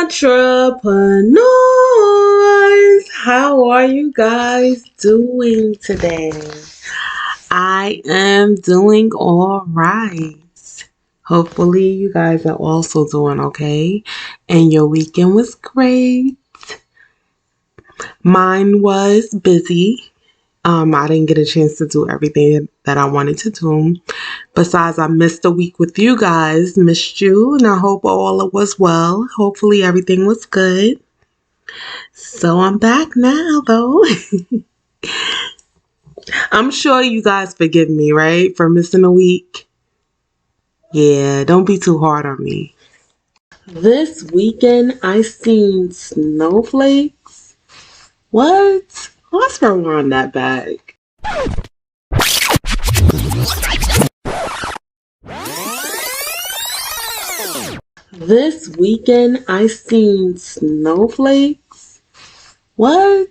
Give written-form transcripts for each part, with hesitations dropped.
Entrepreneurs, how are you guys doing today? I am doing all right. Hopefully you guys are also doing okay and your weekend was great. Mine was busy. I didn't get a chance to do everything that I wanted to do. Besides, I missed a week with you guys. Missed you, and I hope all was well. Hopefully, everything was good. So I'm back now, though. I'm sure you guys forgive me, right? For missing a week. Yeah, don't be too hard on me. This weekend, I seen snowflakes. What? What's wrong on that bag? This weekend, I seen snowflakes. What?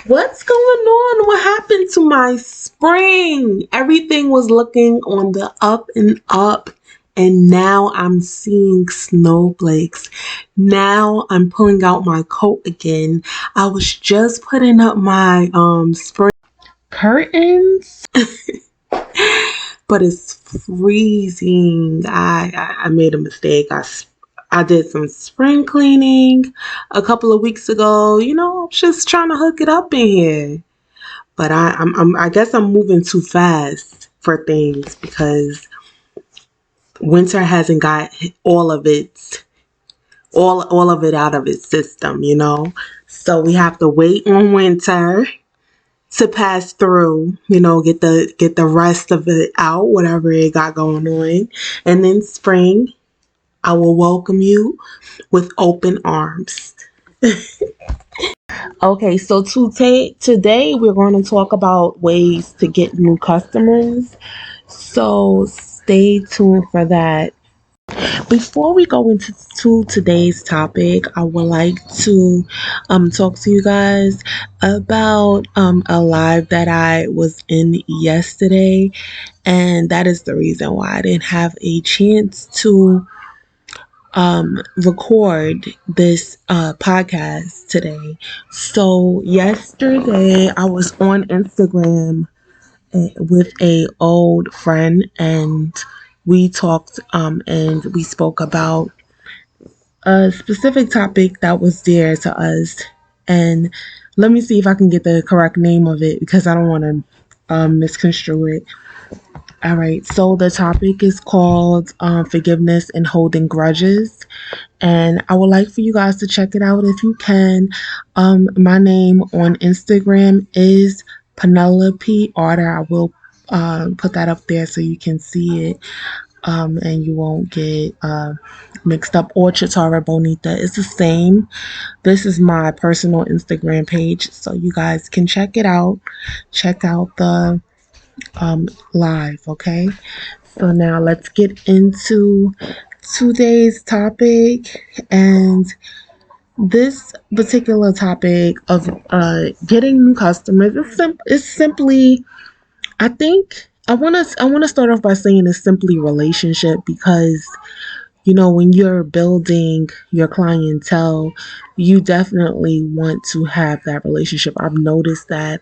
What's going on? What happened to my spring? Everything was looking on the up and up, and now I'm seeing snowflakes. Now I'm pulling out my coat again. I was just putting up my spring curtains. But it's freezing. I made a mistake. I did some spring cleaning a couple of weeks ago. You know, I'm just trying to hook it up in here. But I guess I'm moving too fast for things because winter hasn't got all of it out of its system, you know. So we have to wait on winter to pass through, you know, get the rest of it out, whatever it got going on. And then spring, I will welcome you with open arms. Okay, so today we're going to talk about ways to get new customers. So stay tuned for that. Before we go into today's topic, I would like to talk to you guys about a live that I was in yesterday, and that is the reason why I didn't have a chance to record this podcast today. So yesterday I was on Instagram with a old friend, and we talked and we spoke about a specific topic that was dear to us. And let me see if I can get the correct name of it because I don't want to misconstrue it. All right, so the topic is called forgiveness and holding grudges, and I would like for you guys to check it out if you can. My name on Instagram is Penelope Arter. I will put that up there so you can see it, and you won't get mixed up. Or Chitara Bonita is the same. This is my personal Instagram page, so you guys can check it out. Check out the live, okay? So now let's get into today's topic. And this particular topic of getting new customers is simply, I think I want to start off by saying it's simply relationship, because you know, when you're building your clientele, you definitely want to have that relationship. I've noticed that,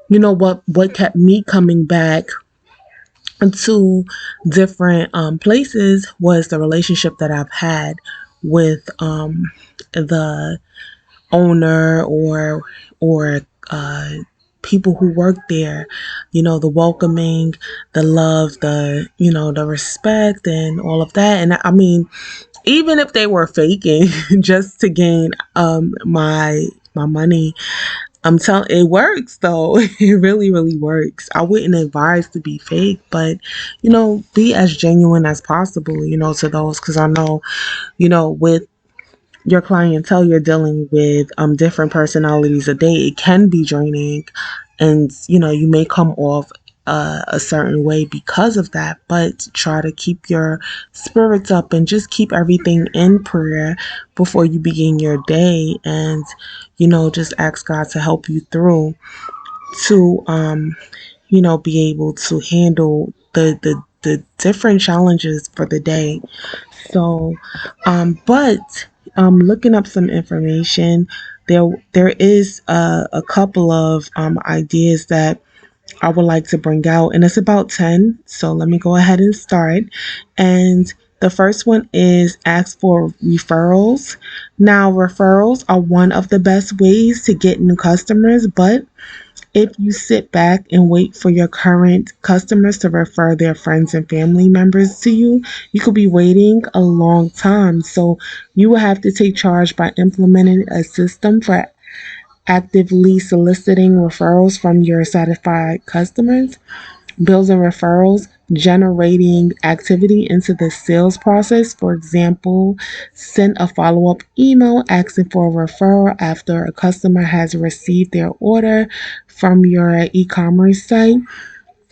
you know, what kept me coming back to different places was the relationship that I've had with the owner or people who work there. You know, the welcoming, the love, the, you know, the respect and all of that. And I mean, even if they were faking just to gain my money, I'm telling, it works though. It really, really works. I wouldn't advise to be fake, but you know, be as genuine as possible, you know, to those, because I know, you know, with your clientele, you're dealing with different personalities a day. It can be draining, and you know, you may come off a certain way because of that, but try to keep your spirits up and just keep everything in prayer before you begin your day, and you know, just ask God to help you through to you know, be able to handle the different challenges for the day. So but looking up some information, there is a couple of ideas that I would like to bring out, and it's about 10. So let me go ahead and start. And the first one is ask for referrals. Now, referrals are one of the best ways to get new customers, but if you sit back and wait for your current customers to refer their friends and family members to you, you could be waiting a long time. So you will have to take charge by implementing a system for actively soliciting referrals from your satisfied customers, building referrals, generating activity into the sales process. For example, send a follow up email asking for a referral after a customer has received their order from your e commerce site,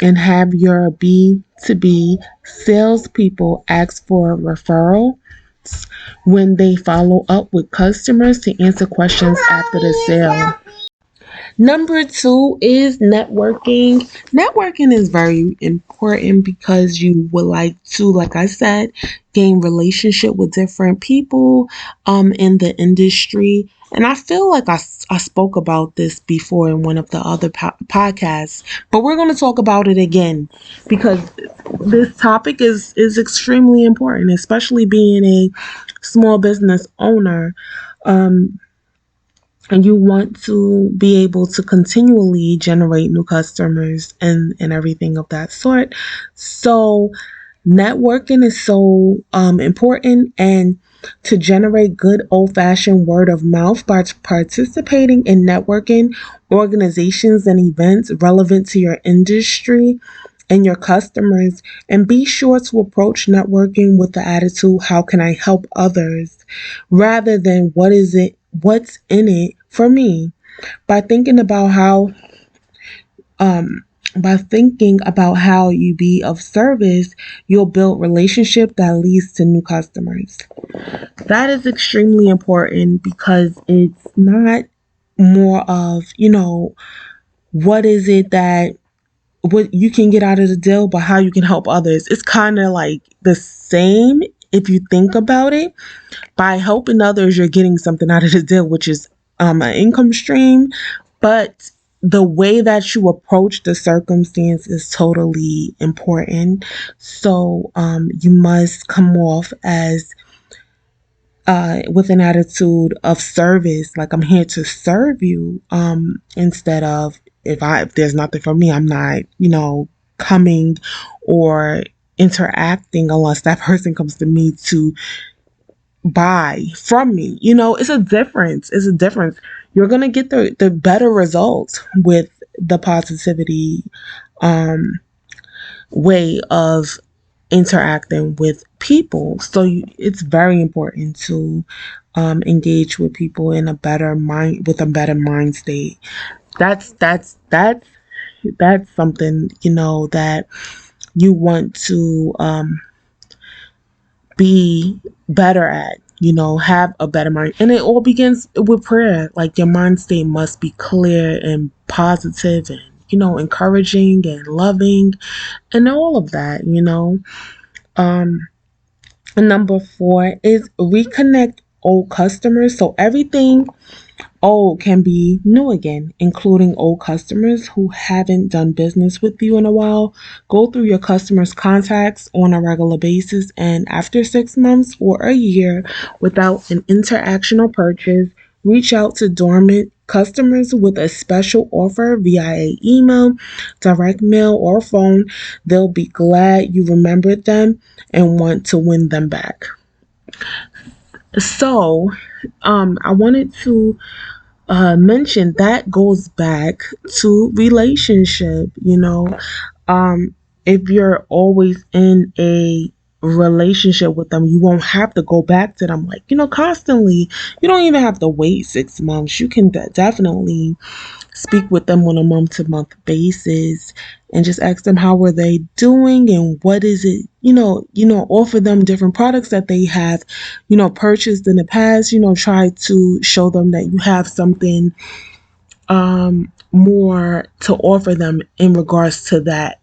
and have your B2B salespeople ask for a referral when they follow up with customers to answer questions after the sale. Number two is networking. Networking is very important because you would like to, like I said, gain relationship with different people in the industry. And I feel like I spoke about this before in one of the other podcasts, but we're going to talk about it again because this topic is extremely important, especially being a small business owner. Um, and you want to be able to continually generate new customers and everything of that sort. So networking is so important, and to generate good old-fashioned word of mouth by participating in networking organizations and events relevant to your industry and your customers. And be sure to approach networking with the attitude, how can I help others, rather than what's in it for me. By thinking about how um by thinking about how you be of service, you'll build relationship that leads to new customers. That is extremely important because it's not more of, what is it that what you can get out of the deal, but how you can help others. It's kind of like the same if you think about it. By helping others, you're getting something out of the deal, which is an income stream. But the way that you approach the circumstance is totally important. So you must come off as with an attitude of service, like I'm here to serve you, instead of if there's nothing for me, I'm not, coming or interacting unless that person comes to me to buy from me. It's a difference. It's a difference. You're gonna get the better results with the positivity way of interacting with people. So it's very important to engage with people in a better mind with a better mind state. That's something that you want to be better at. Have a better mind, and it all begins with prayer. Like your mind state must be clear and positive, and encouraging and loving, and all of that. Um, Number four is reconnect old customers. So everything old can be new again, including old customers who haven't done business with you in a while. Go through your customers' contacts on a regular basis, and after 6 months or a year without an interaction or purchase, reach out to dormant customers with a special offer via email, direct mail, or phone. They'll be glad you remembered them and want to win them back. So, I wanted to mention that goes back to relationship. Um, if you're always in a relationship with them, you won't have to go back to them like constantly. You don't even have to wait 6 months. You can definitely speak with them on a month to month basis and just ask them how are they doing and what is it, offer them different products that they have purchased in the past. Try to show them that you have something more to offer them in regards to that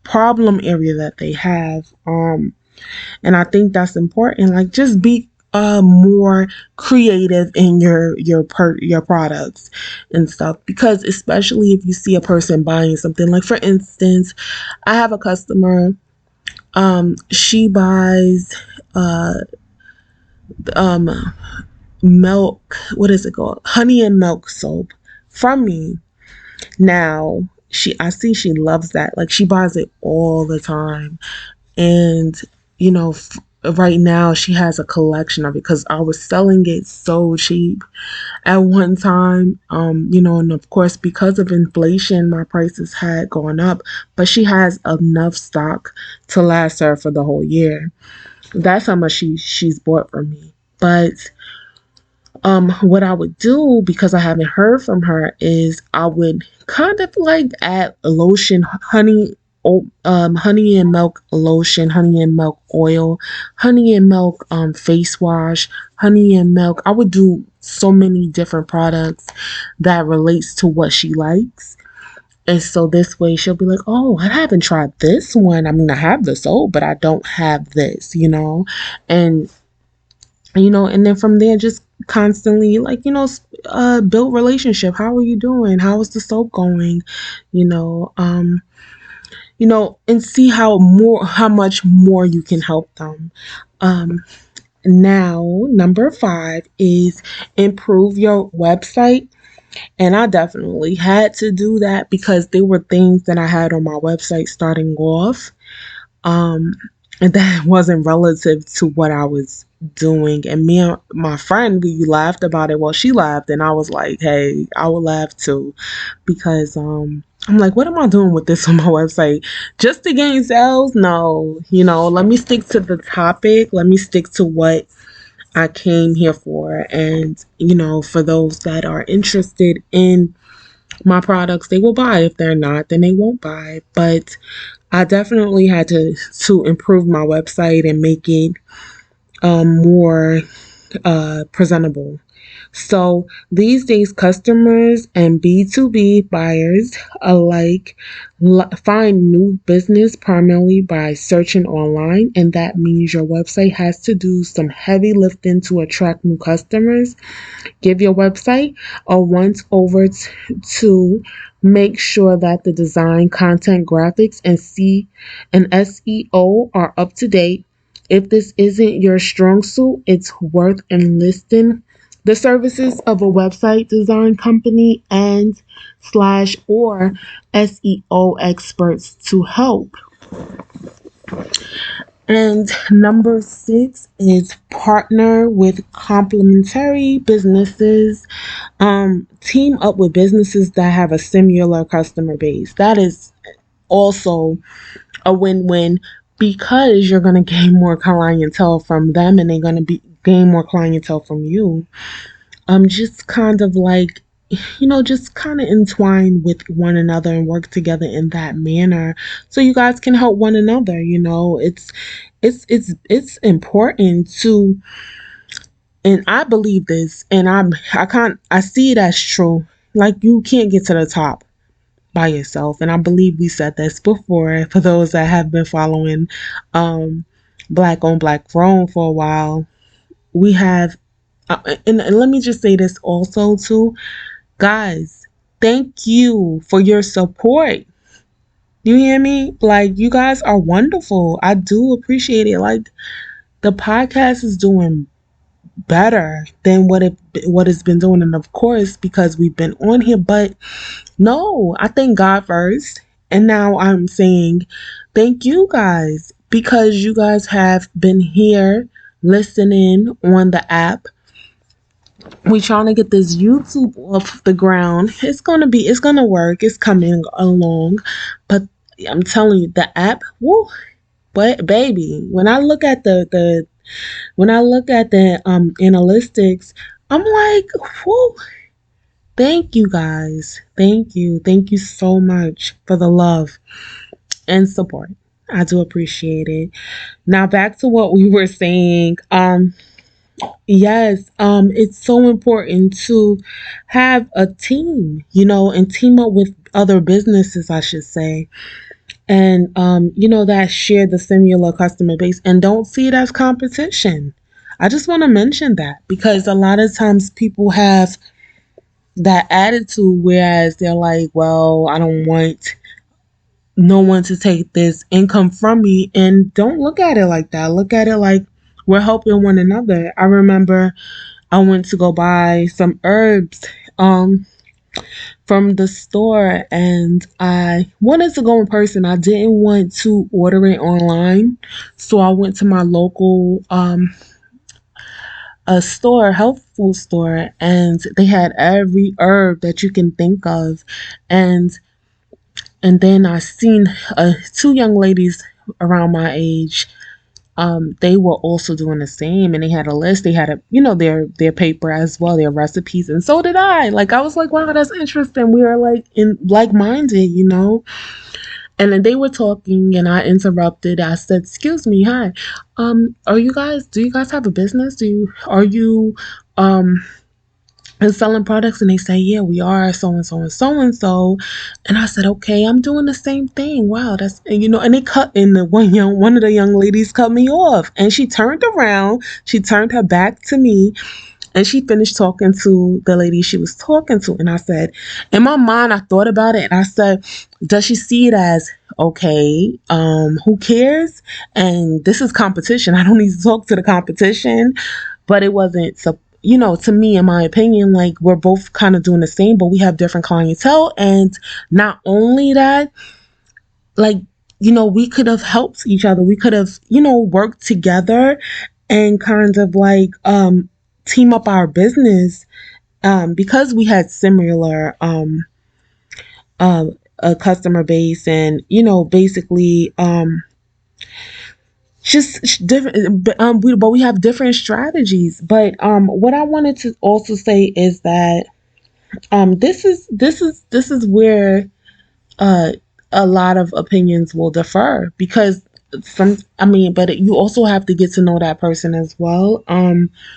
problem area that they have. And I think that's important. Like, just be more creative in your products and stuff, because especially if you see a person buying something, like for instance, I have a customer, she buys uh um milk, what is it called, honey and milk soap from me. Now I see she loves that, like she buys it all the time. And you know, right now she has a collection of it because I was selling it so cheap at one time. And of course, because of inflation, my prices had gone up, but she has enough stock to last her for the whole year. That's how much she's bought from me. But what I would do, because I haven't heard from her, is I would kind of like add lotion, honey and milk lotion, honey and milk oil, honey and milk face wash, honey and milk. I would do so many different products that relates to what she likes. And so this way she'll be like, oh, I haven't tried this one. I mean, I have the soap, but I don't have this. And and then from there, just constantly, like, build relationship. How are you doing? How is the soap going? You know, um, and see how much more you can help them. Um, Now, number 5 is improve your website. And I definitely had to do that because there were things that I had on my website starting off, um, and that wasn't relative to what I was doing. And me and my friend, we laughed about it. Well, she laughed, and I was like, "Hey, I would laugh too," because I'm like, "What am I doing with this on my website? Just to gain sales? No, let me stick to the topic. Let me stick to what I came here for." And for those that are interested in my products, they will buy. If they're not, then they won't buy. But I definitely had to improve my website and make it more presentable. So these days, customers and B2B buyers alike find new business primarily by searching online, and that means your website has to do some heavy lifting to attract new customers. Give your website a once over to make sure that the design, content, graphics, and SEO are up to date. If this isn't your strong suit, it's worth enlisting the services of a website design company and slash or SEO experts to help. And number 6 is partner with complementary businesses. Team up with businesses that have a similar customer base. That is also a win-win, because you're going to gain more clientele from them, and they're going to be gain more clientele from you. Just kind of like, just kind of entwine with one another and work together in that manner, so you guys can help one another. It's important to, and I believe this, and I see it as true. Like, you can't get to the top by yourself. And I believe we said this before, for those that have been following um Black on Black Grown for a while. We have and let me just say this also too, guys, thank you for your support. You hear me? Like, you guys are wonderful. I do appreciate it. Like, the podcast is doing better than what it's been doing, and of course, because we've been on here. But no, I thank God first, and now I'm saying thank you guys, because you guys have been here listening on the app. We trying to get this YouTube off the ground. It's gonna work. It's coming along. But I'm telling you, the app, woo, but baby, when I look at the analytics, I'm like, whoo, thank you guys. Thank you. Thank you so much for the love and support. I do appreciate it. Now back to what we were saying. Yes, it's so important to have a team, and team up with other businesses, I should say. And that share the similar customer base, and don't see it as competition. I just want to mention that because a lot of times people have that attitude, whereas they're like, well, I don't want no one to take this income from me. And don't look at it like that. Look at it like we're helping one another. I remember I went to go buy some herbs um from the store, and I wanted to go in person. I didn't want to order it online. So I went to my local a store, health food store, and they had every herb that you can think of. And then I seen two young ladies around my age. They were also doing the same, and they had a list. They had their paper as well, their recipes, and so did I. Like I was like, wow, that's interesting. We are like in like minded. And then they were talking, and I interrupted. I said, "Excuse me, hi. Are you guys? Do you guys have a business? Are you um and selling products?" And they say, "Yeah, we are so and so and so and so." And I said, "Okay, I'm doing the same thing. Wow, that's," and they cut in the one of the young ladies cut me off, and she turned around, she turned her back to me, and she finished talking to the lady she was talking to. And I said, in my mind, I thought about it, and I said, does she see it as, okay, who cares? And this is competition. I don't need to talk to the competition. But it wasn't so, to me, in my opinion, like we're both kind of doing the same, but we have different clientele. And not only that, like, we could have helped each other. We could have, worked together and kind of like team up our business because we had similar a customer base, and basically just different, but we have different strategies. But what I wanted to also say is that this is where uh a lot of opinions will differ, because but you also have to get to know that person as well,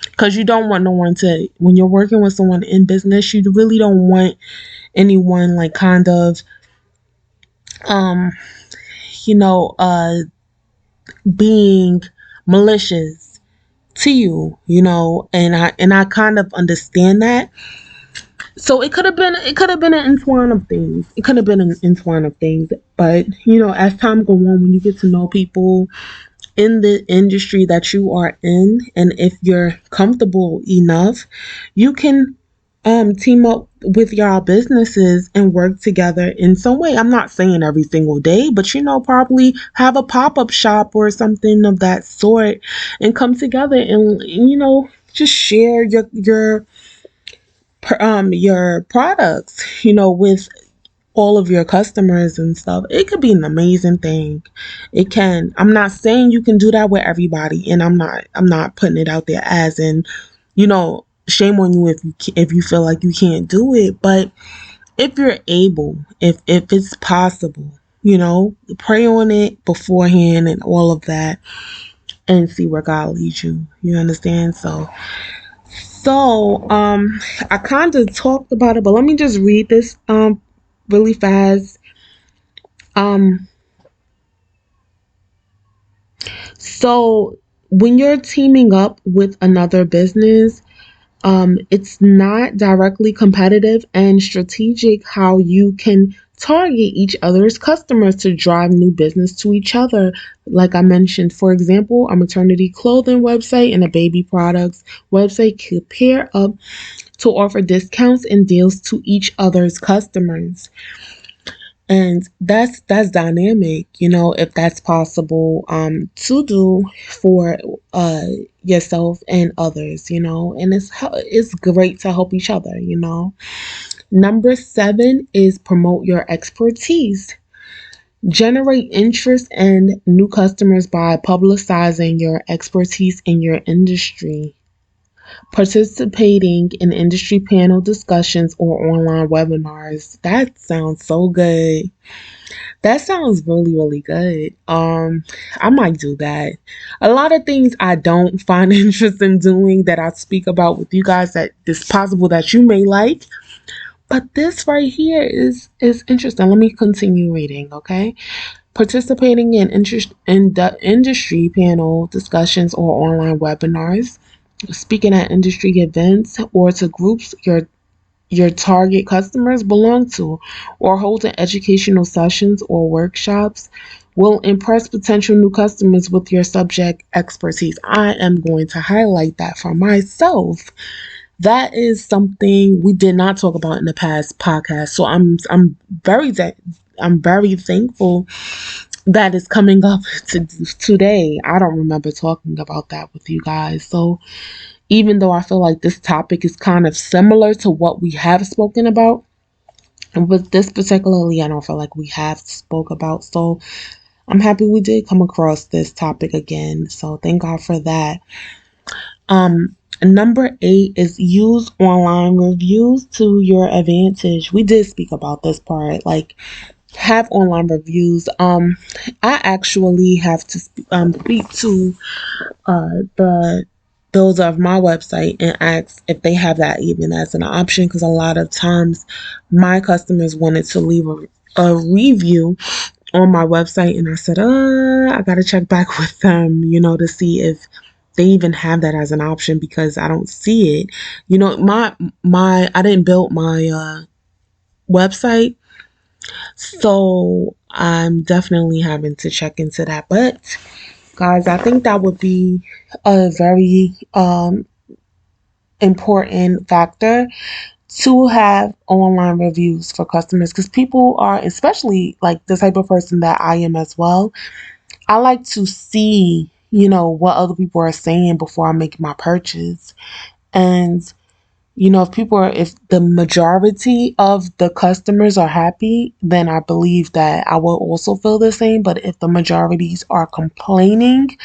because you don't want no one to, when you're working with someone in business, you really don't want anyone like kind of um you know uh being malicious to you. And I kind of understand that. So it could have been an entwine of things. It could have been an entwine of things. But as time go on, when you get to know people in the industry that you are in, and if you're comfortable enough, you can team up with y'all businesses and work together in some way. I'm not saying every single day, but probably have a pop-up shop or something of that sort, and come together and just share your products with all of your customers and stuff. It could be an amazing thing. It can. I'm not saying you can do that with everybody, and I'm not putting it out there as in, shame on you if you feel like you can't do it. But if you're able, if it's possible, pray on it beforehand and all of that, and see where God leads you. You understand? So I kind of talked about it, but let me just read this really fast. Um so when you're teaming up with another business, it's not directly competitive and strategic how you can target each other's customers to drive new business to each other. Like I mentioned, for example, a maternity clothing website and a baby products website could pair up to offer discounts and deals to each other's customers. And that's dynamic, if that's possible to do for yourself and others, and it's great to help each other. Number 7 is promote your expertise. Generate interest and new customers by publicizing your expertise in your industry. Participating in industry panel discussions or online webinars. That sounds so good. That sounds really, really good. I might do that. A lot of things I don't find interest in doing that I speak about with you guys that it's possible that you may like. But this right here is interesting. Let me continue reading, okay? Participating in interest in the industry panel discussions or online webinars. speaking at industry events or to groups your target customers belong to, or holding educational sessions or workshops will impress potential new customers with your subject expertise. I am going to highlight that for myself. That is something we did not talk about in the past podcast. So I'm very thankful that is coming up today. I don't remember talking about that with you guys. So even though I feel like this topic is kind of similar to what we have spoken about, and with this particularly, I don't feel like we have spoke about. So I'm happy we did come across this topic again. So thank God for that. Number 8 is use online reviews to your advantage. We did speak about this part, like have online reviews. I actually have to speak to the builder of my website and ask if they have that even as an option, because a lot of times my customers wanted to leave a review on my website, and I said, I gotta check back with them, to see if they even have that as an option, because I don't see it. My I didn't build my website, so I'm definitely having to check into that. But guys, I think that would be a very important factor to have online reviews for customers, because people are, especially like the type of person that I am as well, I like to see, what other people are saying before I make my purchase. And, if the majority of the customers are happy, then I believe that I will also feel the same. But if the majorities are complaining,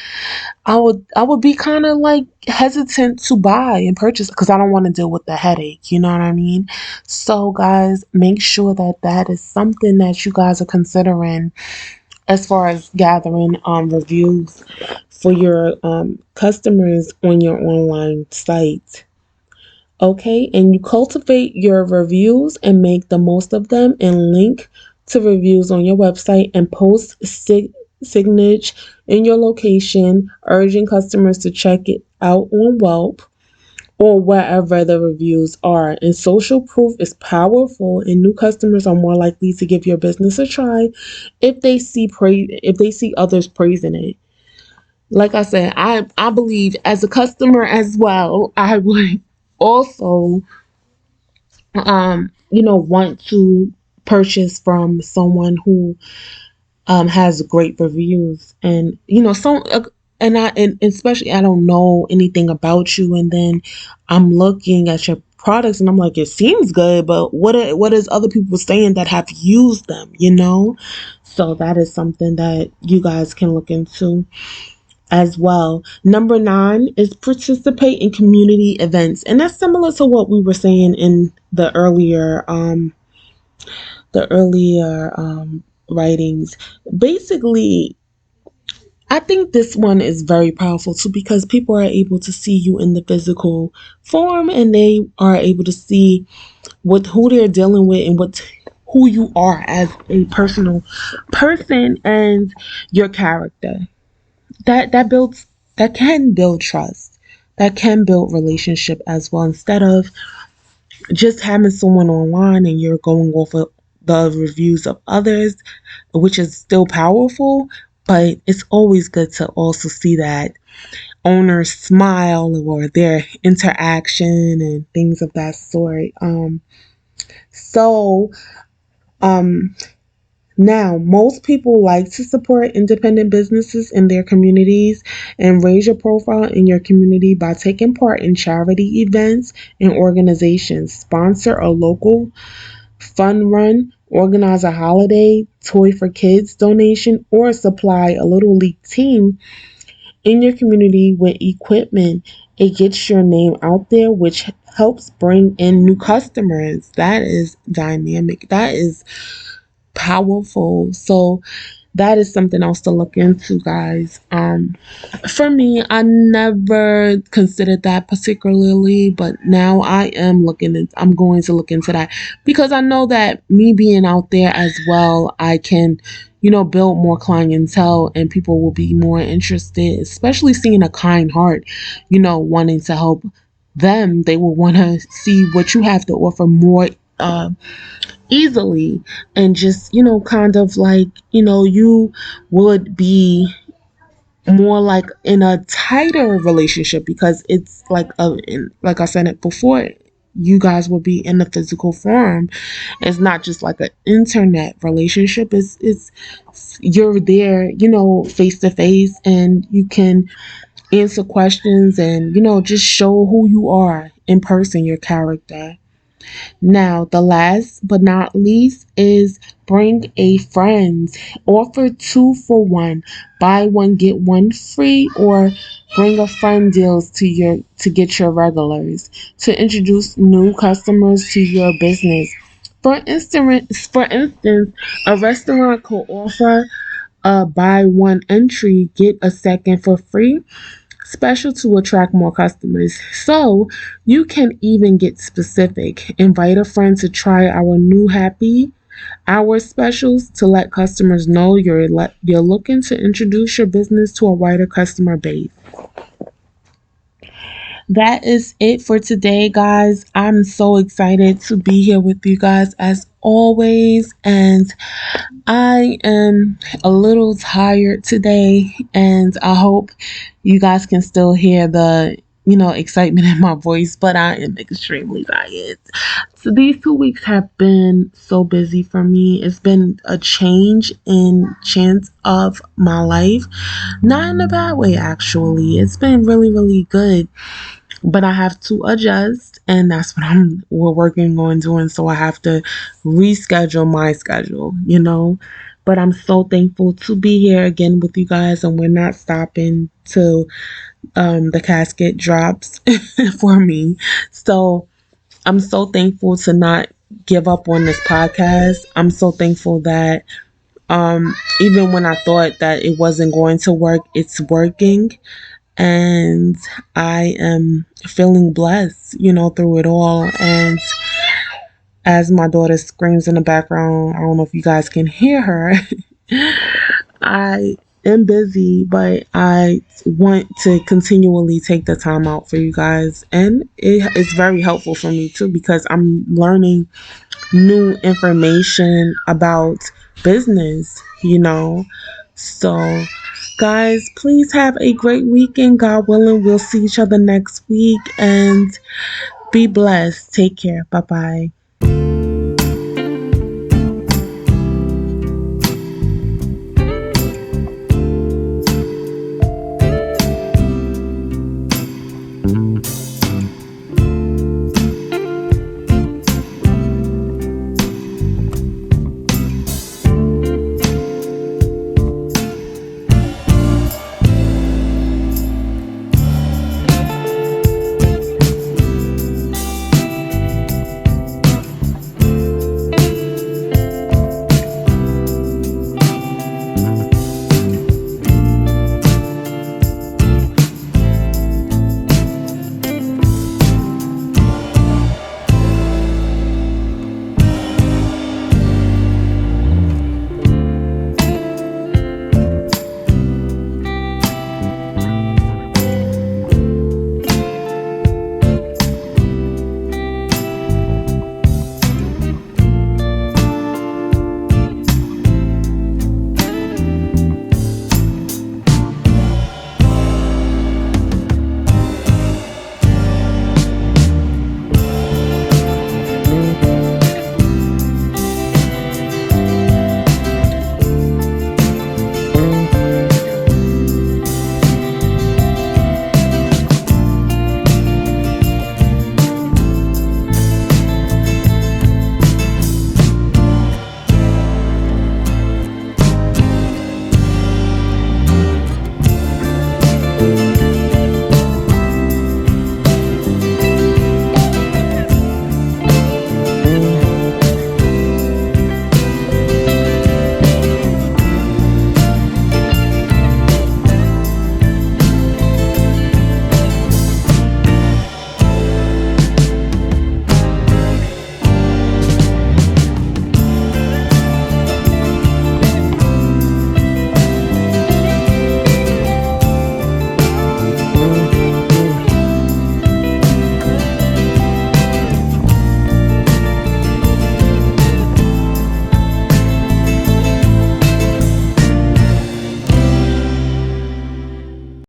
I would be kind of like hesitant to buy and purchase, because I don't want to deal with the headache. You know what I mean? So guys, make sure that that is something that you guys are considering as far as gathering reviews for your customers on your online site. Okay, and you cultivate your reviews and make the most of them, and link to reviews on your website and post signage in your location, urging customers to check it out on Yelp or wherever the reviews are. And social proof is powerful, and new customers are more likely to give your business a try if they see others praising it. Like I said, I believe as a customer as well, I would also want to purchase from someone who has great reviews. And and especially, I don't know anything about you, and then I'm looking at your products and I'm like, it seems good, but what is other people saying that have used them? So that is something that you guys can look into as well. Number 9 is participate in community events, and that's similar to what we were saying in the earlier writings. Basically, I think this one is very powerful too, because people are able to see you in the physical form, and they are able to see who they're dealing with, and who you are as a personal person, and your character. That can build trust. That can build relationship as well, instead of just having someone online and you're going off of the reviews of others, which is still powerful, but it's always good to also see that owner smile or their interaction and things of that sort. So um Now, most people like to support independent businesses in their communities, and raise your profile in your community by taking part in charity events and organizations. Sponsor a local fun run, organize a holiday, toy for kids donation, or supply a little league team in your community with equipment. It gets your name out there, which helps bring in new customers. That is dynamic. That is powerful. So that is something else to look into, guys. For me, I never considered that particularly, but now I'm going to look into that, because I know that me being out there as well, I can build more clientele, and people will be more interested, especially seeing a kind heart, wanting to help them. They will want to see what you have to offer more easily, and just, kind of like, you would be more like in a tighter relationship, because it's like like I said it before, you guys will be in the physical form. It's not just like an internet relationship. It's you're there, face to face, and you can answer questions, and just show who you are in person, your character. Now, the last but not least is bring a friend. Offer 2 for 1. Buy one, get one free, or bring a friend deals to get your regulars. To introduce new customers to your business. For instance, a restaurant could offer a buy one entry, get a second for free special to attract more customers. So you can even get specific. Invite a friend to try our new happy hour specials to let customers know you're looking to introduce your business to a wider customer base. That is it for today, guys. I'm so excited to be here with you guys as always, and I am a little tired today, and I hope you guys can still hear the, excitement in my voice, but I am extremely tired. So these 2 weeks have been so busy for me. It's been a change in chance of my life. Not in a bad way, actually. It's been really, really good, but I have to adjust, and that's what we're working on doing. So I have to reschedule my schedule. But I'm so thankful to be here again with you guys, and we're not stopping till the casket drops for me. So I'm so thankful to not give up on this podcast. I'm so thankful that even when I thought that it wasn't going to work, it's working, and I am feeling blessed, through it all. And as my daughter screams in the background, I don't know if you guys can hear her. I am busy, but I want to continually take the time out for you guys, and it's very helpful for me too, because I'm learning new information about business. So, guys, please have a great weekend. God willing, we'll see each other next week, and be blessed. Take care. Bye bye.